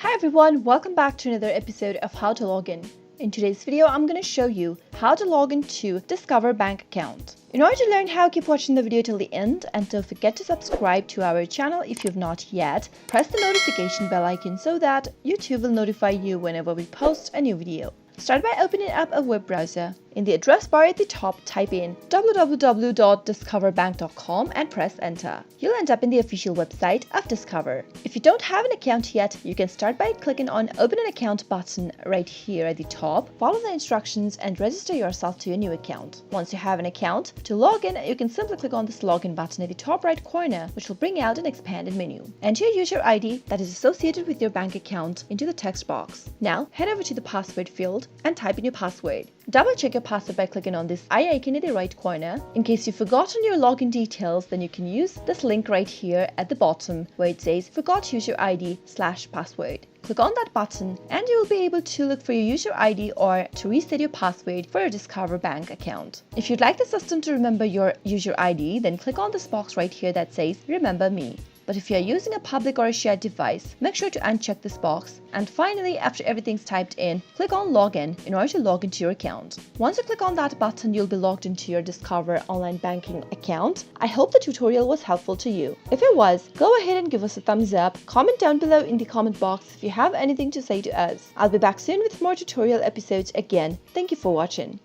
Hi everyone, welcome back to another episode of How to Login. In today's video, I'm going to show you how to log into Discover Bank account. In order to learn how, keep watching the video till the end and don't forget to subscribe to our channel if you've not yet. Press the notification bell icon so that YouTube will notify you whenever we post a new video. Start by opening up a web browser. In the address bar at the top, type in www.discoverbank.com and press enter. You'll end up in the official website of Discover. If you don't have an account yet, you can start by clicking on Open an Account button right here at the top. Follow the instructions and register yourself to a new account. Once you have an account, to log in, you can simply click on this login button at the top right corner, which will bring out an expanded menu. Enter your user ID that is associated with your bank account into the text box. Now, head over to the password field and type in your password. Double check your password by clicking on this eye icon in the right corner. In case you've forgotten your login details, then you can use this link right here at the bottom where it says forgot user ID/password. Click on that button and you will be able to look for your user ID or to reset your password for your Discover Bank account. If you'd like the system to remember your user ID, then click on this box right here that says Remember Me. But if you are using a public or a shared device, make sure to uncheck this box. And finally, after everything's typed in, click on Login in order to log into your account. Once you click on that button, you'll be logged into your Discover online banking account. I hope the tutorial was helpful to you. If it was, go ahead and give us a thumbs up. Comment down below in the comment box if you have anything to say to us. I'll be back soon with more tutorial episodes again. Thank you for watching.